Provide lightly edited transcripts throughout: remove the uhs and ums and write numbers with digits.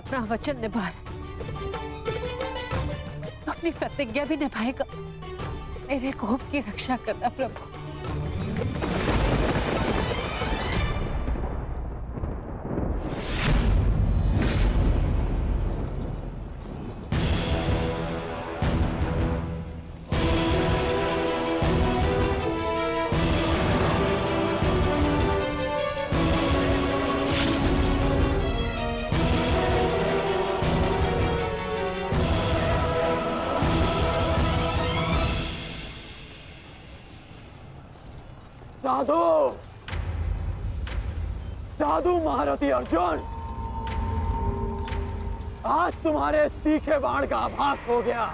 अपना वचन निभा रहा है तो अपनी प्रतिज्ञा भी निभाएगा। मेरे कोप की रक्षा करना प्रभु। साधु साधु महारथी अर्जुन, आज तुम्हारे तीखे बाण का आभास हो गया,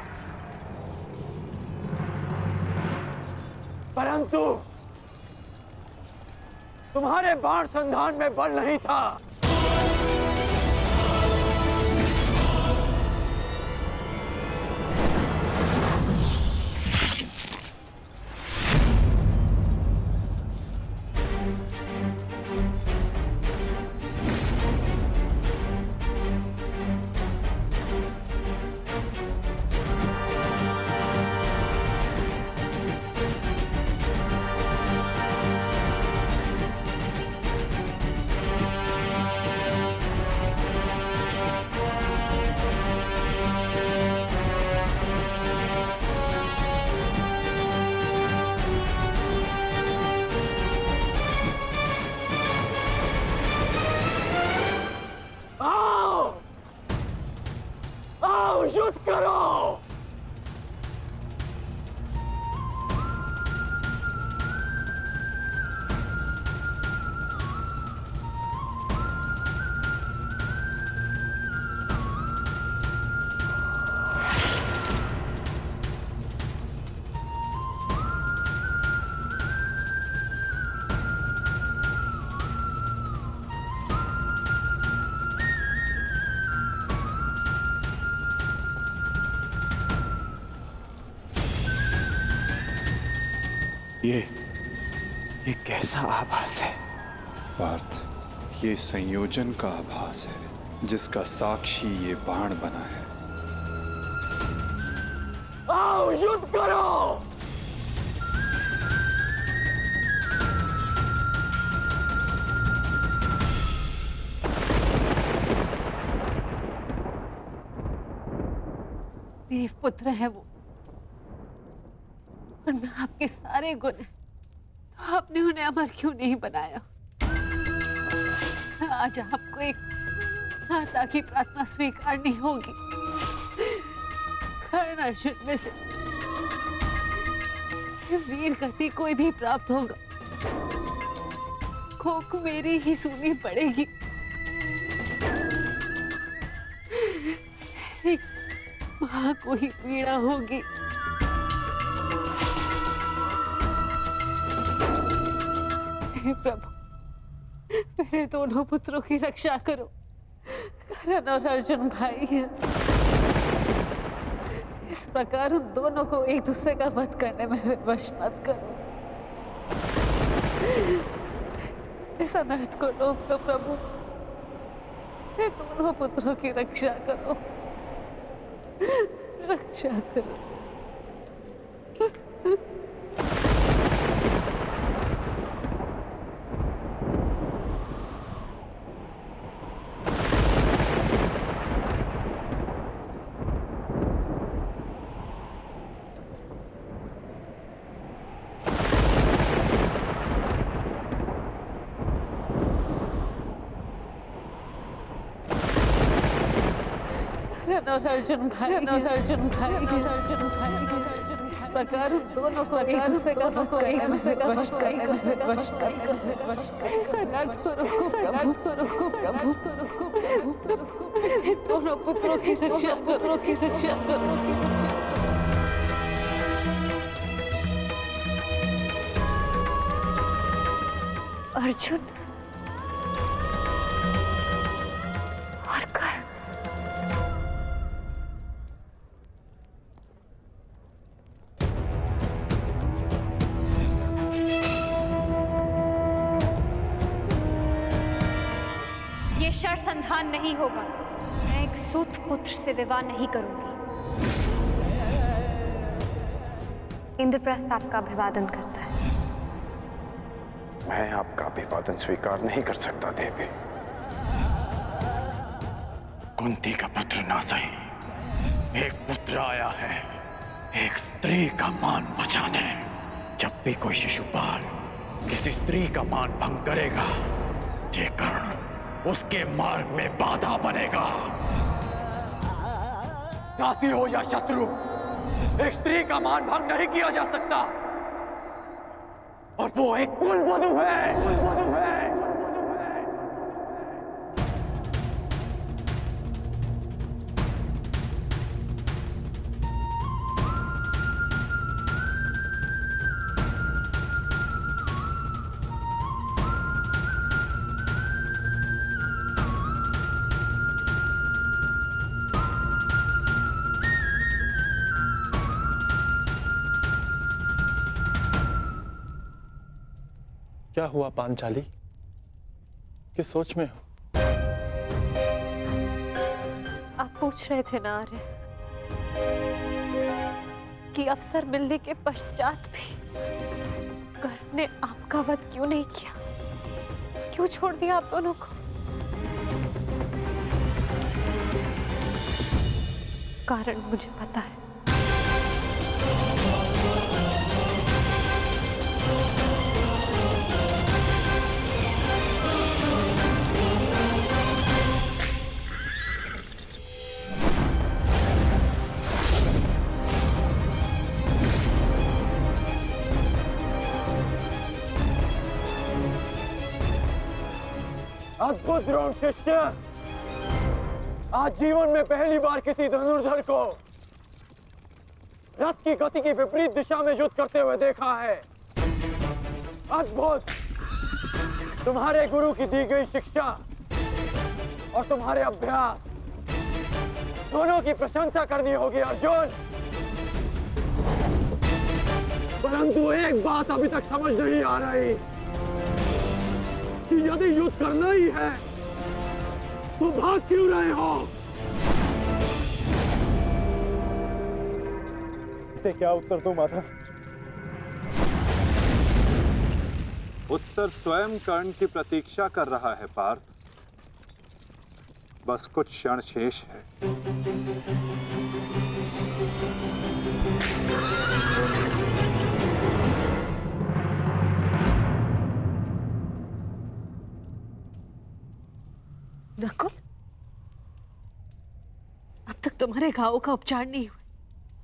परंतु तुम्हारे बाण संधान में बल नहीं था। युद्ध करो। ये कैसा आभास है? पार्थ, ये संयोजन का आभास है जिसका साक्षी ये बाण बना है। आओ युद्ध करो। देवपुत्र है वो, और मैं आपके सारे गुण हैं, तो आपने उन्हें अमर क्यों नहीं बनाया? आज आपको एक माता की प्रार्थना स्वीकारनी होगी। कर्ण अर्जुन में से वीर गति कोई भी प्राप्त होगा, कोक मेरी ही सुननी पड़ेगी। एक मां को ही पीड़ा होगी। प्रभु, मेरे दोनों पुत्रों की रक्षा करो। कर्ण और अर्जुन भाई हैं। इस प्रकार उन दोनों को एक दूसरे का वध करने में विवश मत करो। इस अनर्थ को रोक लो प्रभु। मेरे दोनों पुत्रों की रक्षा करो, रक्षा करो। और अर्जुन भाई, इस प्रकार दोनों को एक दूसरे का वध करने में विवश दोनों पुत्रों की रक्षा करो। अर्जुन और कर्ण, ये शर संधान नहीं होगा। मैं सूत पुत्र से विवाह नहीं करूंगी। इंद्रप्रस्थ आपका अभिवादन करता है। मैं आपका अभिवादन स्वीकार नहीं कर सकता देवी। कुंती का पुत्र ना सही, एक पुत्र आया है एक स्त्री का मान बचाने। जब भी कोई शिशुपाल किसी स्त्री का मान भंग करेगा, ये कर्ण उसके मार्ग में बाधा बनेगा। दासी हो या शत्रु, एक स्त्री का मान भंग नहीं किया जा सकता, और वो एक कुलवधू है। क्या हुआ पांचाली? किस सोच में हो? आप पूछ रहे थे ना आर्य कि अवसर मिलने के पश्चात भी कर्ण ने आपका वध क्यों नहीं किया, क्यों छोड़ दिया आप दोनों को? कारण मुझे पता है। अद्भुत द्रोण शिष्य, आज जीवन में पहली बार किसी धनुर्धर को रथ की गति की विपरीत दिशा में युद्ध करते हुए देखा है। अद्भुत! तुम्हारे गुरु की दी गई शिक्षा और तुम्हारे अभ्यास दोनों की प्रशंसा करनी होगी अर्जुन। परंतु एक बात अभी तक समझ नहीं आ रही कि यदि युद्ध करना ही है तो भाग क्यों रहे हो? इसे क्या उत्तर दूं माता? उत्तर स्वयं कर्ण की प्रतीक्षा कर रहा है पार्थ। बस कुछ क्षण शेष है। नकुल, अब तक तुम्हारे घावों का उपचार नहीं हुआ,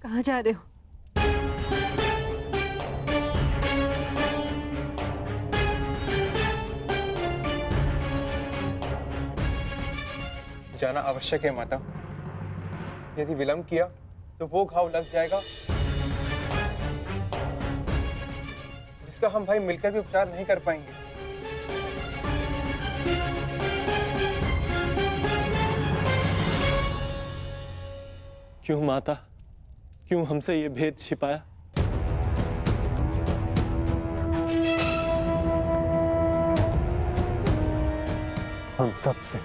कहाँ जा रहे हो? जाना आवश्यक है माता। यदि विलंब किया तो वो घाव लग जाएगा जिसका हम भाई मिलकर भी उपचार नहीं कर पाएंगे। क्यों माता, क्यों हमसे ये भेद छिपाया? हम सबसे।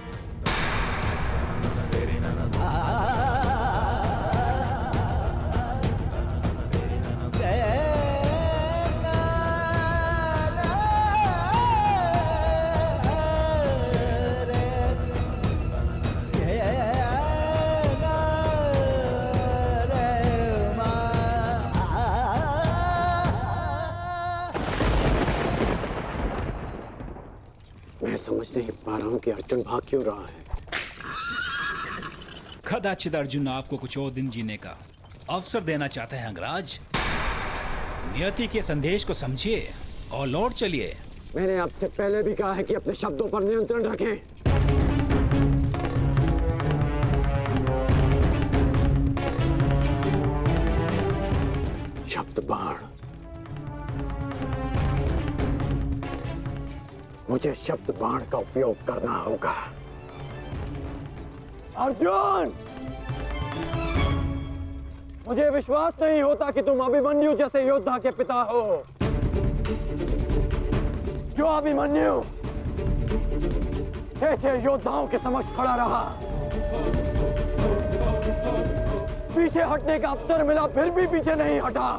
मैं समझ नहीं पा रहा हूं कि अर्जुन भाग क्यों रहा है। कदाचित अर्जुन आपको कुछ और दिन जीने का अवसर देना चाहते हैं अंगराज। नियति के संदेश को समझिए और लौट चलिए। मैंने आपसे पहले भी कहा है कि अपने शब्दों पर नियंत्रण रखें। शब्द बाण, मुझे शब्द बाण का उपयोग करना होगा। अर्जुन, मुझे विश्वास नहीं होता कि तुम अभिमन्यु जैसे योद्धा के पिता हो। जो अभिमन्यु 6 योद्धाओं के समक्ष खड़ा रहा, पीछे हटने का अवसर मिला फिर भी पीछे नहीं हटा।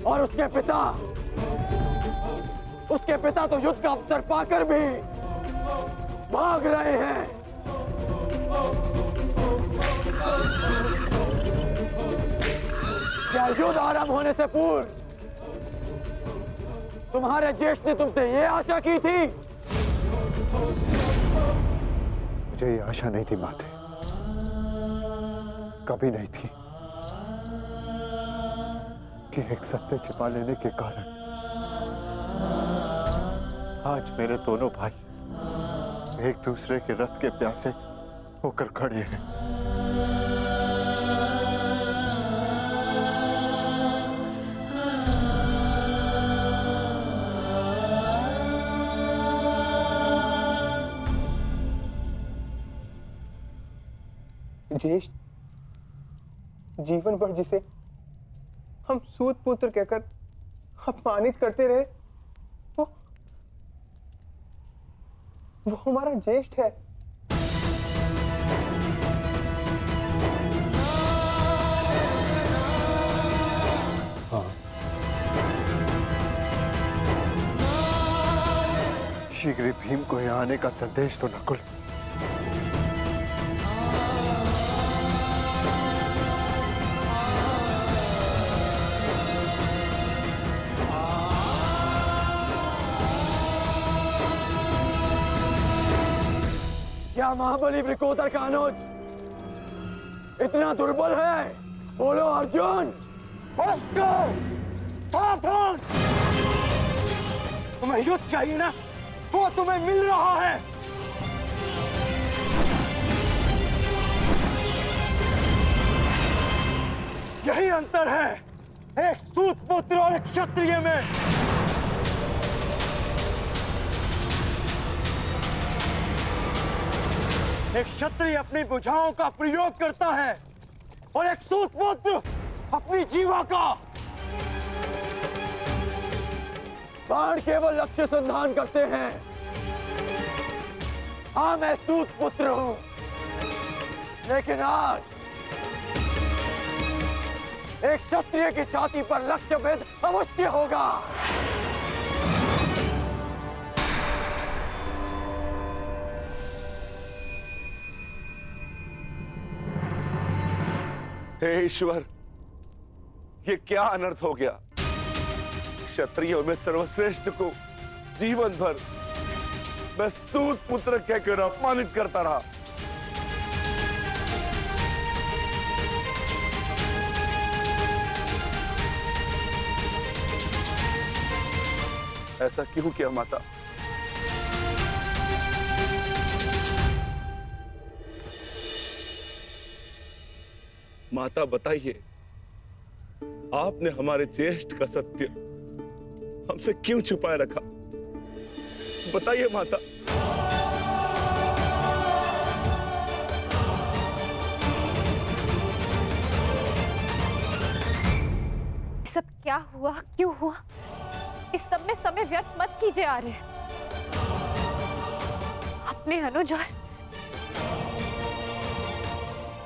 और उसके पिता तो युद्ध का अवसर पाकर भी भाग रहे हैं। क्या युद्ध आरंभ होने से पूर्व तुम्हारे ज्येष्ठ ने तुमसे ये आशा की थी? मुझे ये आशा नहीं थी माते, कभी नहीं थी कि एक सत्य छिपा लेने के कारण आज मेरे दोनों भाई एक दूसरे के रथ के प्यासे होकर खड़े हैं। ज्येष्ठ जीवन भर जिसे हम सूत पुत्र कहकर अपमानित करते रहे, वो हमारा ज्येष्ठ है। हाँ, शीघ्र ही भीम को यहाँ आने का संदेश तो नकुल क्या महाबली वृकोदर का अनुज इतना दुर्बल है? बोलो अर्जुन। सावधान! तुम्हें युद्ध चाहिए ना, वो तुम्हें मिल रहा है। यही अंतर है एक सूत पुत्र और एक क्षत्रिय में। एक क्षत्रिय अपनी भुजाओं का प्रयोग करता है और एक सूत पुत्र अपनी जीवा का। बाण केवल लक्ष्य संधान करते हैं। हाँ, मैं सूत पुत्र हूं, लेकिन आज एक क्षत्रिय की छाती पर लक्ष्य भेद अवश्य होगा। हे ईश्वर, ये क्या अनर्थ हो गया? क्षत्रियों में सर्वश्रेष्ठ को जीवन भर मैं सूत पुत्र कहकर अपमानित करता रहा। ऐसा क्यों किया माता? माता बताइए, आपने हमारे ज्येष्ठ का सत्य हमसे क्यों छुपाए रखा? बताइए माता। सब क्या हुआ, क्यों हुआ? इस सब में समय व्यर्थ मत कीजिए आर्य। अपने अनुज और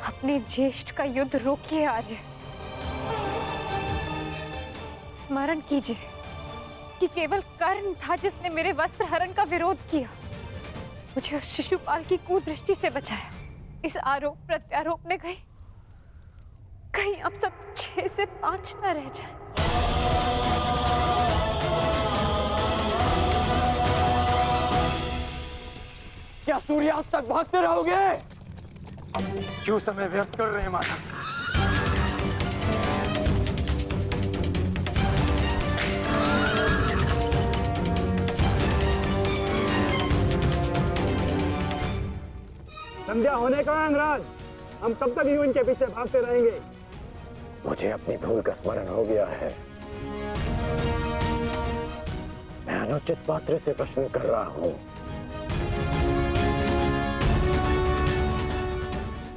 अपने ज्येष्ठ का युद्ध रोकिए आर्य। स्मरण कीजिए कि केवल कर्ण था जिसने मेरे वस्त्र हरण का विरोध किया, मुझे उस शिशुपाल की कुदृष्टि से बचाया। इस आरोप प्रत्यारोप में कहीं अब सब 6 से 5 न रह जाए। क्या सूर्यास्त तक भागते रहोगे? क्यों समय व्यर्थ कर रहे हैं माता? संध्या होने का अंगराज, हम कब तक यूं इनके पीछे भागते रहेंगे? मुझे अपनी भूल का स्मरण हो गया है। मैं अनुचित पात्र से प्रश्न कर रहा हूं।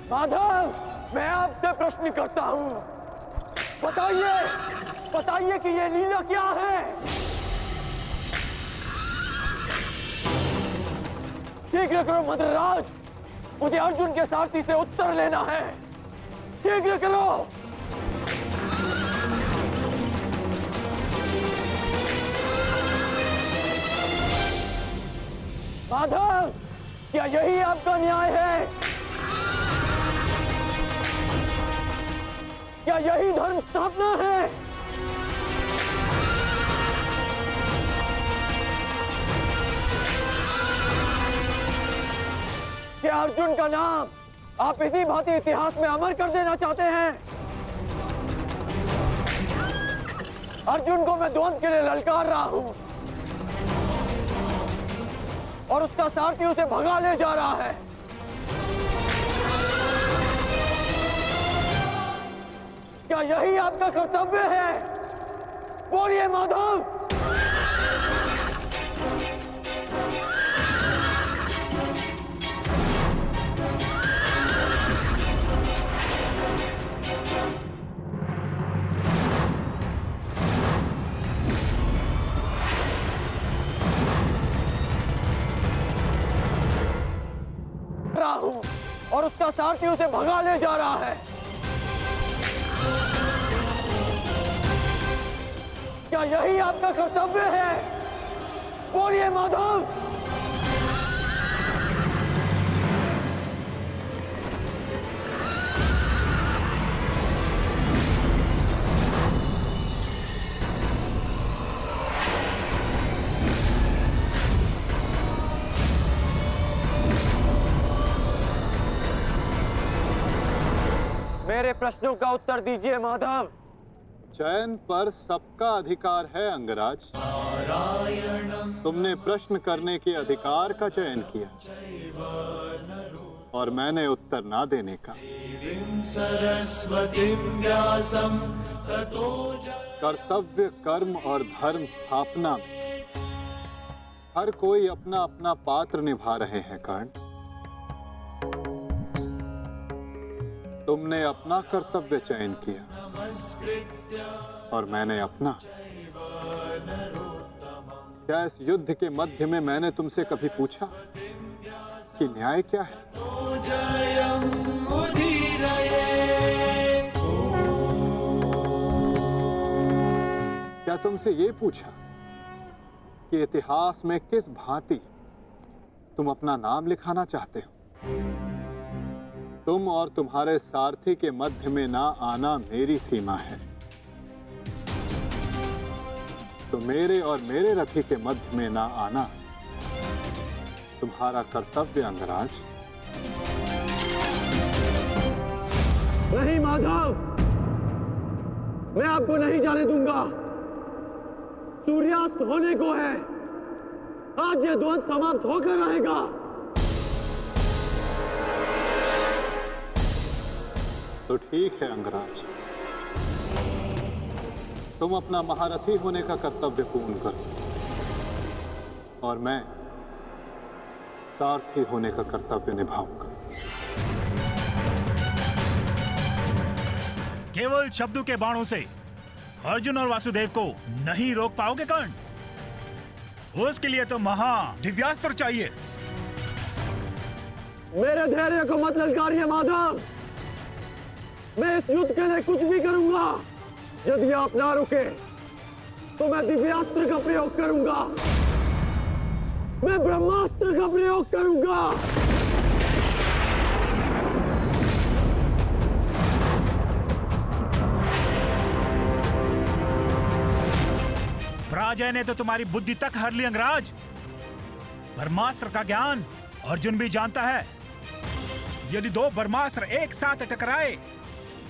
माधव, मैं आपसे प्रश्न करता हूं। बताइए कि ये लीला क्या है? शीघ्र करो मद्रराज, मुझे अर्जुन के सारथी से उत्तर लेना है। शीघ्र करो। माधव, क्या यही आपका न्याय है? क्या यही धर्म स्थापना है? क्या अर्जुन का नाम आप इसी भांति इतिहास में अमर कर देना चाहते हैं? अर्जुन को मैं द्वंद के लिए ललकार रहा हूं और उसका सारथी उसे भगा ले जा रहा है। क्या यही आपका कर्तव्य है? बोलिए माधव। रहा हूं और उसका सारथी उसे भगा ले जा रहा है। क्या यही आपका कर्तव्य है? बोलिए माधव। मेरे प्रश्नों का उत्तर दीजिए माधव। चयन पर सबका अधिकार है अंगराज। तुमने प्रश्न करने के अधिकार का चयन किया और मैंने उत्तर ना देने का। कर्तव्य, कर्म और धर्म स्थापना में हर कोई अपना अपना पात्र निभा रहे हैं कर्ण। तुमने अपना कर्तव्य चयन किया और मैंने अपना। क्या इस युद्ध के मध्य में मैंने तुमसे कभी पूछा कि न्याय क्या है? क्या तुमसे ये पूछा कि इतिहास में किस भांति तुम अपना नाम लिखाना चाहते हो? तुम और तुम्हारे सारथी के मध्य में ना आना मेरी सीमा है, तो मेरे और मेरे रथी के मध्य में ना आना तुम्हारा कर्तव्य अंगराज। नहीं माधव, मैं आपको नहीं जाने दूंगा। सूर्यास्त होने को है। आज ये द्वंद समाप्त होकर रहेगा। तो ठीक है अंगराज, तुम अपना महारथी होने का कर्तव्य पूर्ण करो और मैं सारथी होने का कर्तव्य निभाऊंगा। केवल शब्दों के बाणों से अर्जुन और वासुदेव को नहीं रोक पाओगे कर्ण। उसके लिए तो महा दिव्यास्त्र चाहिए। मेरे धैर्य को मत ललकारिए माधव। मैं इस युद्ध के लिए कुछ भी करूंगा। यदि आप ना रुके तो मैं दिव्यास्त्र का प्रयोग करूंगा। मैं ब्रह्मास्त्र का प्रयोग करूंगा। पराजय ने तो तुम्हारी बुद्धि तक हर ली अंगराज। ब्रह्मास्त्र का ज्ञान अर्जुन भी जानता है। यदि दो ब्रह्मास्त्र एक साथ टकराए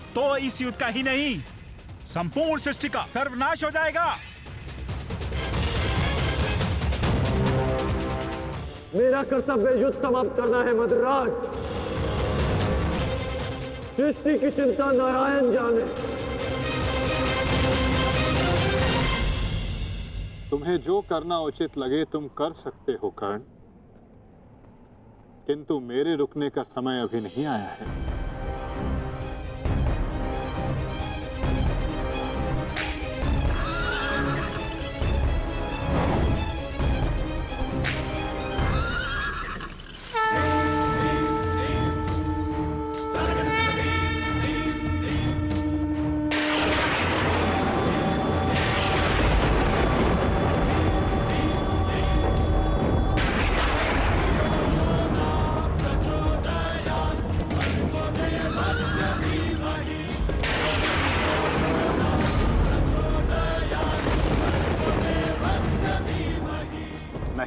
तो इस युद्ध का ही नहीं, संपूर्ण सृष्टि का सर्वनाश हो जाएगा। मेरा कर्तव्य युद्ध समाप्त करना है मद्राज। सृष्टि की चिंता नारायण जाने। तुम्हें जो करना उचित लगे तुम कर सकते हो कर्ण, किंतु मेरे रुकने का समय अभी नहीं आया है।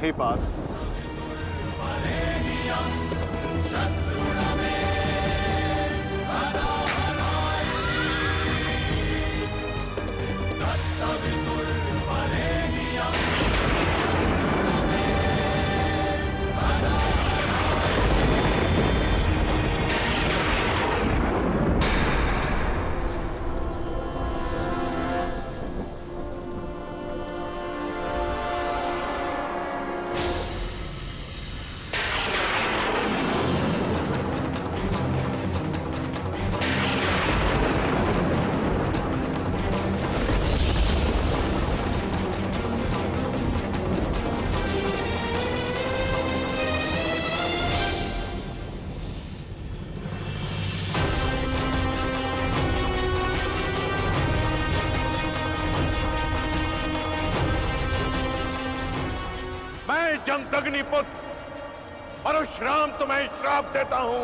महिपाल। मैं जमदग्नि पुत्र परशुराम तुम्हें श्राप देता हूं